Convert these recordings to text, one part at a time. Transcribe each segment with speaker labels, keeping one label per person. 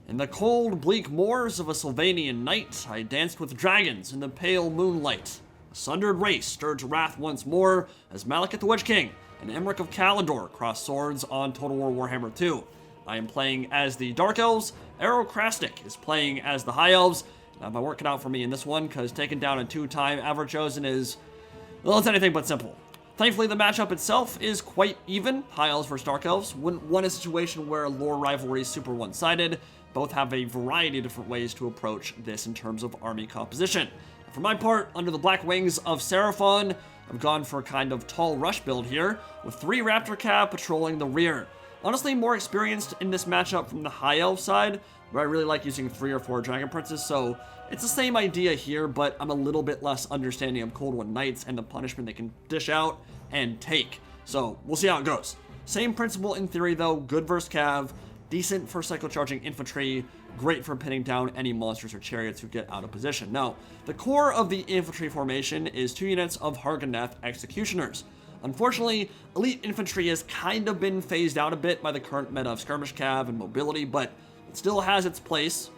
Speaker 1: In the cold, bleak moors of a Sylvanian night, I danced with dragons in the pale moonlight. A sundered race stirred to wrath once more as Malekith the Witch King and Imric of Calidor crossed swords on Total War Warhammer 2. I am playing as the Dark Elves, Aerocrastic is playing as the High Elves. Not working out for me in this one, because taking down a 2-time Averchosen is, well, it's anything but simple. Thankfully, the matchup itself is quite even. High Elves versus Dark Elves. Wouldn't want a situation where lore rivalry is super one-sided. Both have a variety of different ways to approach this in terms of army composition. For my part, under the black wings of Seraphon, I've gone for a kind of tall rush build here, with 3 Raptor Cav patrolling the rear. Honestly, more experienced in this matchup from the High Elf side, where I really like using 3 or 4 Dragon Princes, so it's the same idea here, but I'm a little bit less understanding of Cold One Knights and the punishment they can dish out and take. So, we'll see how it goes. Same principle in theory though, good versus Cav, decent for cyclo-charging infantry, great for pinning down any monsters or chariots who get out of position. Now, the core of the infantry formation is 2 units of Harganeth Executioners. Unfortunately, elite infantry has kind of been phased out a bit by the current meta of skirmish cav and mobility, but it still has its place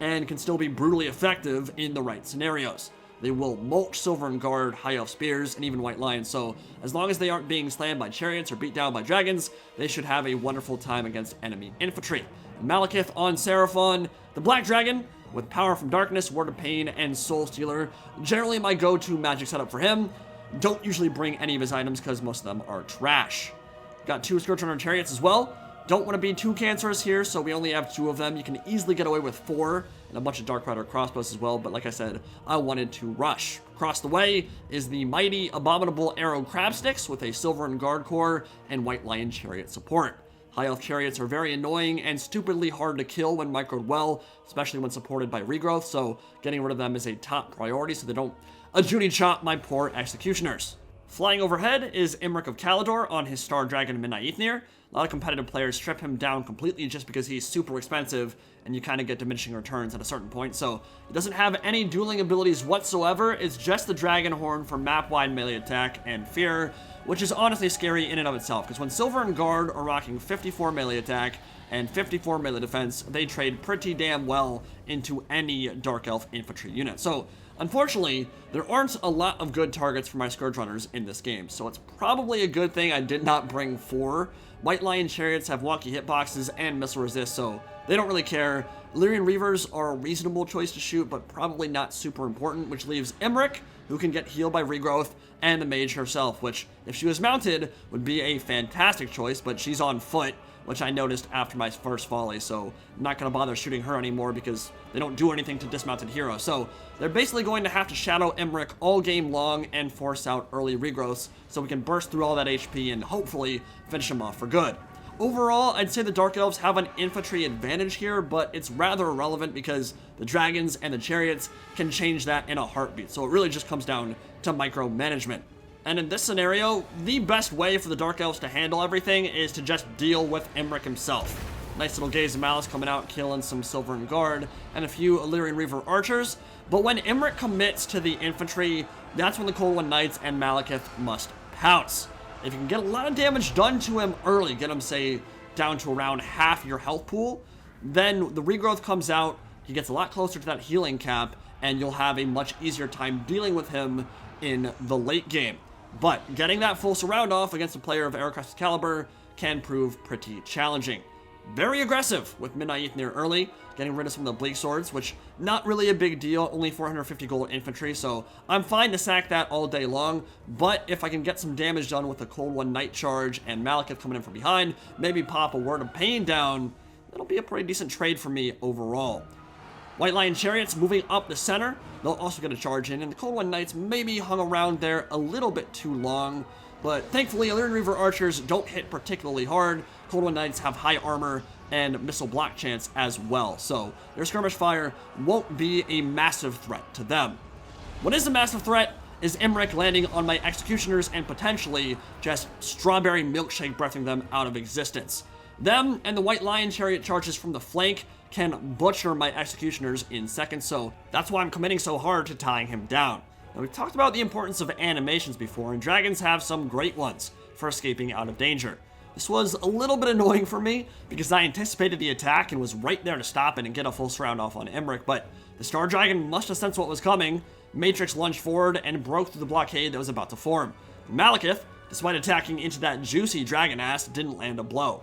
Speaker 1: and can still be brutally effective in the right scenarios. They will mulch Silver and Guard, High Elf Spears, and even White Lions, so as long as they aren't being slammed by chariots or beat down by dragons, they should have a wonderful time against enemy infantry. And Malekith on Seraphon, the Black Dragon, with Power from Darkness, Word of Pain, and Soul Stealer, generally my go-to magic setup for him. Don't usually bring any of his items because most of them are trash. Got 2 Scourge Runner Chariots as well. Don't want to be too cancerous here, so we only have 2 of them. You can easily get away with 4 and a bunch of Dark Rider crossbows as well, but like I said, I wanted to rush. Across the way is the mighty, abominable Arrow Crab Sticks with a Silver and Guard core and White Lion Chariot support. High Elf Chariots are very annoying and stupidly hard to kill when microed well, especially when supported by regrowth, so getting rid of them is a top priority so they don't Judy chop my poor executioners. Flying overhead is Imric of Calidor on his Star Dragon Minaithnir. A lot of competitive players strip him down completely just because he's super expensive and you kind of get diminishing returns at a certain point, so he doesn't have any dueling abilities whatsoever. It's just the Dragon Horn for map-wide melee attack and fear, which is honestly scary in and of itself, because when Silver and Guard are rocking 54 melee attack and 54 melee defense, they trade pretty damn well into any Dark Elf infantry unit. So, unfortunately, there aren't a lot of good targets for my Scourge Runners in this game, so it's probably a good thing I did not bring 4. White Lion Chariots have wonky hitboxes and missile resist, so they don't really care. Illyrian Reavers are a reasonable choice to shoot, but probably not super important, which leaves Imrik, who can get healed by regrowth, and the Mage herself, which, if she was mounted, would be a fantastic choice, but she's on foot, which I noticed after my first volley, so I'm not going to bother shooting her anymore because they don't do anything to dismounted heroes. So they're basically going to have to shadow Imrik all game long and force out early regrowths so we can burst through all that HP and hopefully finish him off for good. Overall, I'd say the Dark Elves have an infantry advantage here, but it's rather irrelevant because the dragons and the chariots can change that in a heartbeat, so it really just comes down to micromanagement. And in this scenario, the best way for the Dark Elves to handle everything is to just deal with Imrik himself. Nice little Gaze of Malice coming out, killing some Silver and Guard, and a few Illyrian Reaver archers. But when Imrik commits to the infantry, that's when the Cold One Knights and Malekith must pounce. If you can get a lot of damage done to him early, get him, say, down to around half your health pool, then the regrowth comes out, he gets a lot closer to that healing cap, and you'll have a much easier time dealing with him in the late game. But getting that full surround off against a player of Aerocrastic caliber can prove pretty challenging. Very aggressive with Minaithnir early, getting rid of some of the Bleak Swords, which not really a big deal, only 450 gold infantry, so I'm fine to sack that all day long, but if I can get some damage done with the Cold One Knight charge and Malekith coming in from behind, maybe pop a Word of Pain down, that'll be a pretty decent trade for me overall. White Lion Chariots moving up the center, they'll also get a charge in, and the Cold One Knights maybe hung around there a little bit too long, but thankfully Illyrian Reaver archers don't hit particularly hard. Cold One Knights have high armor and missile block chance as well, so their skirmish fire won't be a massive threat to them. What is a massive threat is Imrik landing on my executioners and potentially just strawberry milkshake breathing them out of existence. Them and the White Lion Chariot charges from the flank can butcher my executioners in seconds, so that's why I'm committing so hard to tying him down. Now, we've talked about the importance of animations before, and dragons have some great ones for escaping out of danger. This was a little bit annoying for me because I anticipated the attack and was right there to stop it and get a full surround off on Imrik, but the Star Dragon must have sensed what was coming. Matrix lunged forward and broke through the blockade that was about to form. Malekith, despite attacking into that juicy dragon ass, didn't land a blow.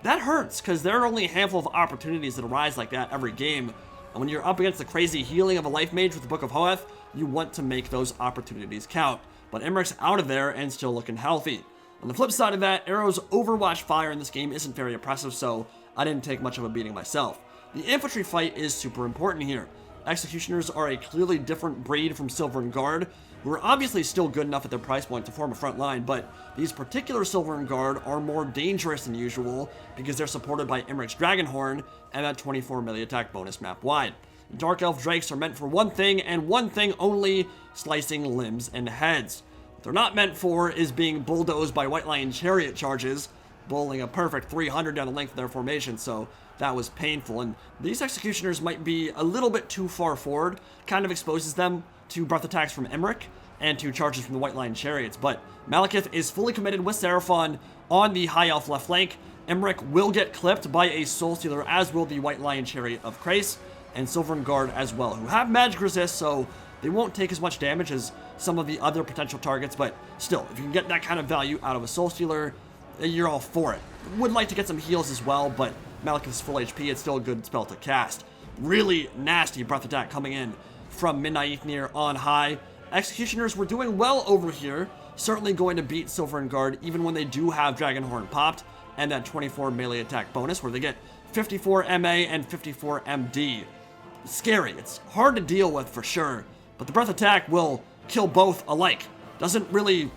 Speaker 1: That hurts because there are only a handful of opportunities that arise like that every game, and when you're up against the crazy healing of a life mage with the Book of Hoeth, you want to make those opportunities count. But Imrik's out of there and still looking healthy. On the flip side of that, Arrow's Overwatch fire in this game isn't very impressive, so I didn't take much of a beating myself. The infantry fight is super important here. Executioners are a clearly different breed from Silver and Guard, who are obviously still good enough at their price point to form a front line, but these particular Silver and Guard are more dangerous than usual because they're supported by Imrik's Dragonhorn and that 24 melee attack bonus map wide. Dark Elf Drakes are meant for one thing and one thing only, slicing limbs and heads. What they're not meant for is being bulldozed by White Lion Chariot charges, bowling a perfect 300 down the length of their formation, so that was painful, and these Executioners might be a little bit too far forward, kind of exposes them to breath attacks from Imrik and to charges from the White Lion Chariots, but Malekith is fully committed with Seraphon on the High Elf left flank. Imrik will get clipped by a Soul Stealer, as will the White Lion Chariot of Krace, and Silver and Guard as well, who have magic resist, so they won't take as much damage as some of the other potential targets, but still, if you can get that kind of value out of a Soul Stealer, you're all for it. Would like to get some heals as well, but Malekith's full HP, it's still a good spell to cast. Really nasty breath attack coming in from Minaithnir on high. Executioners were doing well over here, certainly going to beat Silver and Guard even when they do have Dragonhorn popped and that 24 melee attack bonus where they get 54 MA and 54 MD. It's scary, it's hard to deal with for sure, but the breath attack will kill both alike. Doesn't really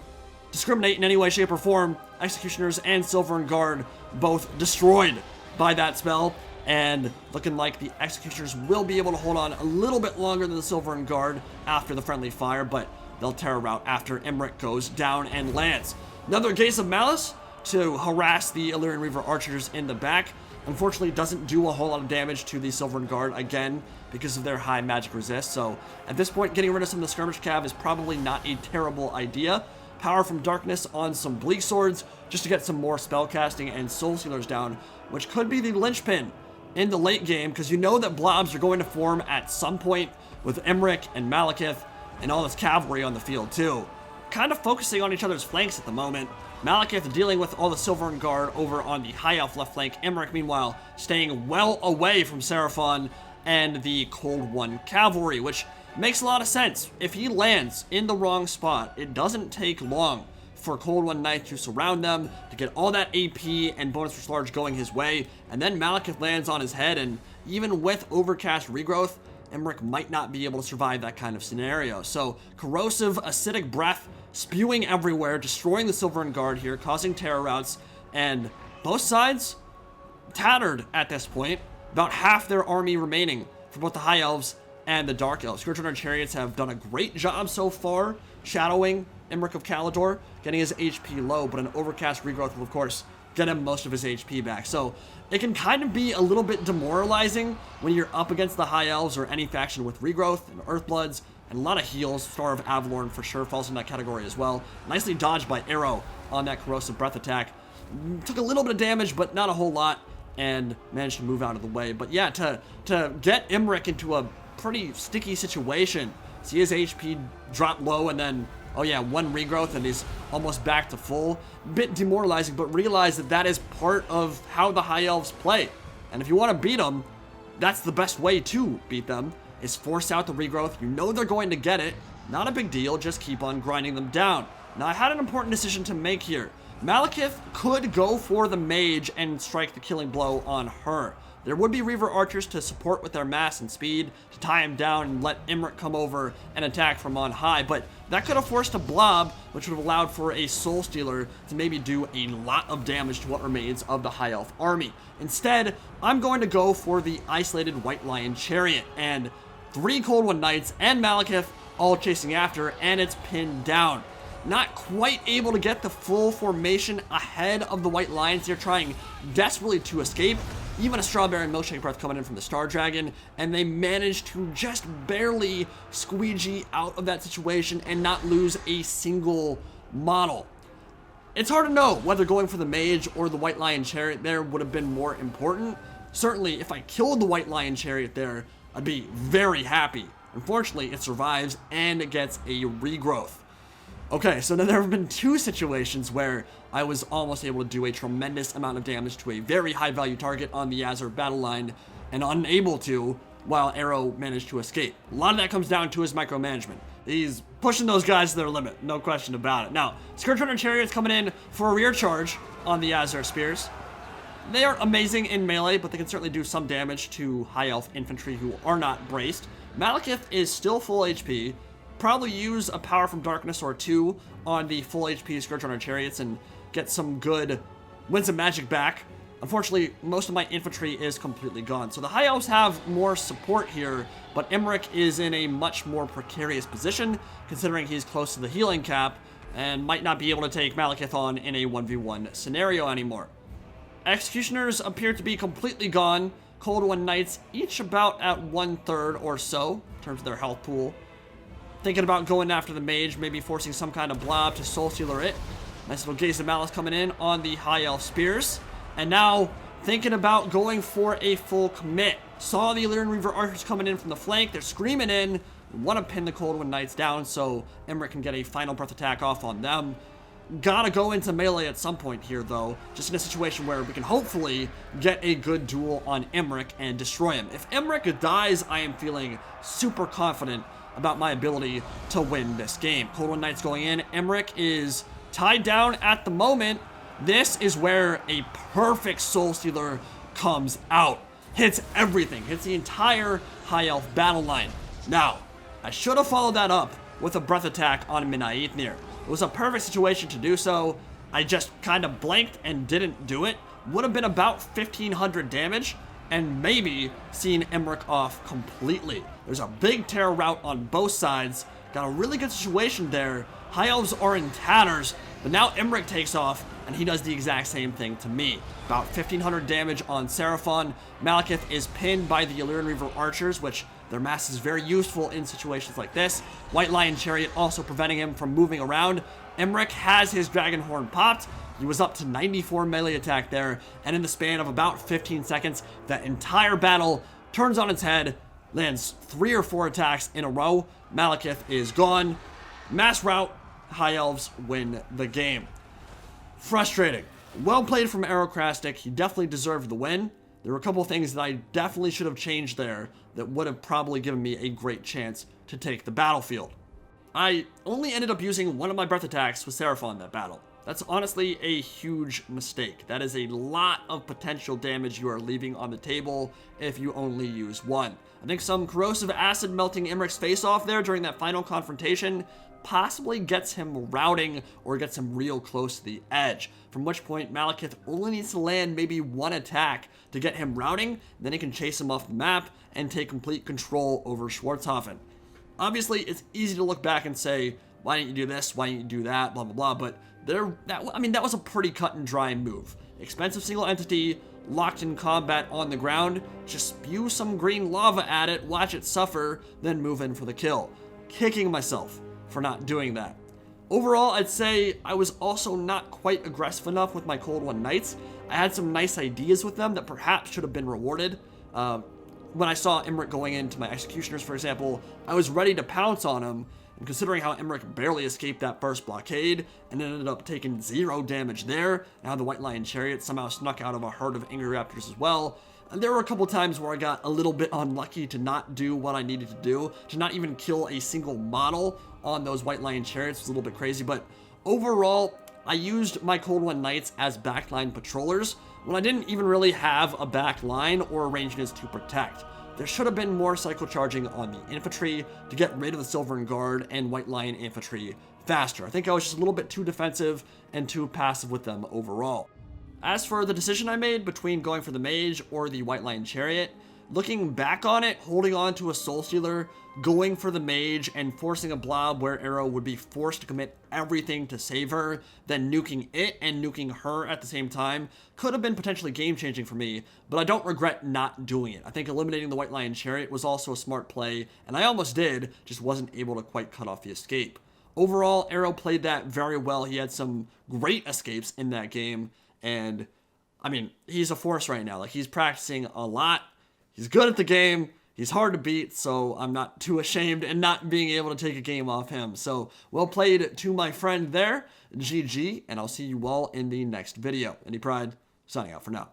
Speaker 1: discriminate in any way, shape, or form. Executioners and Silver and Guard both destroyed by that spell, and looking like the Executioners will be able to hold on a little bit longer than the Silver and Guard after the friendly fire, but they'll tear a route after Imrik goes down and lands. Another Gaze of Malice to harass the Illyrian Reaver archers in the back. Unfortunately, doesn't do a whole lot of damage to the Silver and Guard, again, because of their high magic resist, so at this point, getting rid of some of the skirmish cav is probably not a terrible idea. Power from Darkness on some Bleak Swords, just to get some more spellcasting and Soul Stealers down, which could be the linchpin in the late game, because you know that blobs are going to form at some point with Imrik and Malekith and all this cavalry on the field too. Kind of focusing on each other's flanks at the moment. Malekith dealing with all the Silver and Guard over on the High Elf left flank. Imrik, meanwhile, staying well away from Seraphon and the Cold One cavalry, which makes a lot of sense. If he lands in the wrong spot, it doesn't take long for Cold One Knight to surround them, to get all that AP and bonus for large going his way, and then Malekith lands on his head, and even with Overcast Regrowth, Imrik might not be able to survive that kind of scenario. So, corrosive, acidic breath spewing everywhere, destroying the Silver and Guard here, causing terror routes, and both sides tattered at this point. About half their army remaining for both the High Elves and the Dark Elves. Scourge Runner Chariots have done a great job so far, shadowing Imric of Calidor, getting his HP low, but an Overcast Regrowth will, of course, get him most of his HP back. So it can kind of be a little bit demoralizing when you're up against the High Elves or any faction with Regrowth and Earthbloods and a lot of heals. Star of Avalorn for sure falls in that category as well. Nicely dodged by Arrow on that Corrosive Breath attack. Took a little bit of damage, but not a whole lot, and managed to move out of the way. But yeah, to get Imrik into a pretty sticky situation, see his HP drop low and then, oh yeah, one regrowth and he's almost back to full. Bit demoralizing, but realize that that is part of how the High Elves play. And if you want to beat them, that's the best way to beat them, is force out the regrowth. You know they're going to get it. Not a big deal, just keep on grinding them down. Now I had an important decision to make here. Malekith could go for the mage and strike the killing blow on her. There would be Reaver archers to support with their mass and speed to tie him down and let Imrik come over and attack from on high, but that could have forced a blob, which would have allowed for a Soul Stealer to maybe do a lot of damage to what remains of the High Elf army. Instead, I'm going to go for the isolated White Lion Chariot, and 3 Cold One Knights and Malekith all chasing after, and it's pinned down. Not quite able to get the full formation ahead of the White Lions. They're trying desperately to escape. Even a Strawberry and Milkshake Breath coming in from the Star Dragon, and they manage to just barely squeegee out of that situation and not lose a single model. It's hard to know whether going for the mage or the White Lion Chariot there would have been more important. Certainly, if I killed the White Lion Chariot there, I'd be very happy. Unfortunately, it survives and it gets a regrowth. Okay, so then there have been two situations where I was almost able to do a tremendous amount of damage to a very high value target on the Azure battle line and unable to while Arrow managed to escape. A lot of that comes down to his micromanagement. He's pushing those guys to their limit, no question about it. Now, Scourge Runner Chariot's coming in for a rear charge on the Azure Spears. They are amazing in melee, but they can certainly do some damage to high elf infantry who are not braced. Malekith is still full HP. Probably use a Power from Darkness or two on the full HP Scourge Runner Chariots and get some good Winds of Magic back. Unfortunately, most of my infantry is completely gone. So the High Elves have more support here, but Imrik is in a much more precarious position, considering he's close to the healing cap, and might not be able to take Malekith on in a 1v1 scenario anymore. Executioners appear to be completely gone. Cold One Knights, each about at 1/3 or so, in terms of their health pool. Thinking about going after the mage, maybe forcing some kind of blob to Soul Stealer it. Nice little Gaze of Malice coming in on the High Elf Spears. And now, thinking about going for a full commit. Saw the Illyrian Reaver Archers coming in from the flank. They're screaming in. Want to pin the Cold One Knights down so Imrik can get a final breath attack off on them. Gotta go into melee at some point here, though. Just in a situation where we can hopefully get a good duel on Imrik and destroy him. If Imrik dies, I am feeling super confident about my ability to win this game. Cold One Knights going in. Imrik is tied down at the moment. This is where a perfect Soul Stealer comes out. Hits everything. Hits the entire High Elf battle line. Now, I should have followed that up with a breath attack on Minaithnir. It was a perfect situation to do so. I just kind of blanked and didn't do it. Would have been about 1,500 damage and maybe seen Imrik off completely. There's a big terror route on both sides. Got a really good situation there. High Elves are in tatters, but now Imrik takes off and he does the exact same thing to me. About 1,500 damage on Seraphon. Malekith is pinned by the Illyrian Reaver Archers, which their mass is very useful in situations like this. White Lion Chariot also preventing him from moving around. Imrik has his Dragon Horn popped. He was up to 94 melee attack there, and in the span of about 15 seconds, that entire battle turns on its head, lands 3 or 4 attacks in a row. Malekith is gone. Mass rout, High Elves win the game. Frustrating. Well played from Aerocrastic. He definitely deserved the win. There were a couple of things that I definitely should have changed there that would have probably given me a great chance to take the battlefield. I only ended up using one of my breath attacks with Seraphon in that battle. That's honestly a huge mistake. That is a lot of potential damage you are leaving on the table if you only use one. I think some corrosive acid melting Imrik's face off there during that final confrontation possibly gets him routing or gets him real close to the edge, from which point Malekith only needs to land maybe one attack to get him routing, then he can chase him off the map and take complete control over Schwarzhofen. Obviously, it's easy to look back and say, why didn't you do this, why didn't you do that, blah, blah, blah, but that was a pretty cut and dry move. Expensive single entity, locked in combat on the ground, just spew some green lava at it, watch it suffer, then move in for the kill. Kicking myself for not doing that. Overall, I'd say I was also not quite aggressive enough with my Cold One Knights. I had some nice ideas with them that perhaps should have been rewarded. When I saw Imrik going into my Executioners, for example, I was ready to pounce on him, and considering how Imrik barely escaped that first blockade and ended up taking 0 damage there, and how the White Lion Chariot somehow snuck out of a herd of Angry Raptors as well, and there were a couple times where I got a little bit unlucky to not do what I needed to do, to not even kill a single model on those White Lion Chariots. It was a little bit crazy, but overall, I used my Cold One Knights as backline patrollers when I didn't even really have a back line or ranges to protect. There should have been more cycle charging on the infantry to get rid of the Silvern Guard and White Lion infantry faster. I think I was just a little bit too defensive and too passive with them overall. As for the decision I made between going for the mage or the White Lion Chariot, looking back on it, holding on to a Soul Stealer, going for the mage, and forcing a blob where Arrow would be forced to commit everything to save her, then nuking it and nuking her at the same time, could have been potentially game-changing for me, but I don't regret not doing it. I think eliminating the White Lion Chariot was also a smart play, and I almost did, just wasn't able to quite cut off the escape. overall, Arrow played that very well. He had some great escapes in that game, and I mean, he's a force right now. Like, he's practicing a lot. He's good at the game. He's hard to beat, so I'm not too ashamed in not being able to take a game off him. So, well played to my friend there. GG, and I'll see you all in the next video. Any Pride, signing out for now.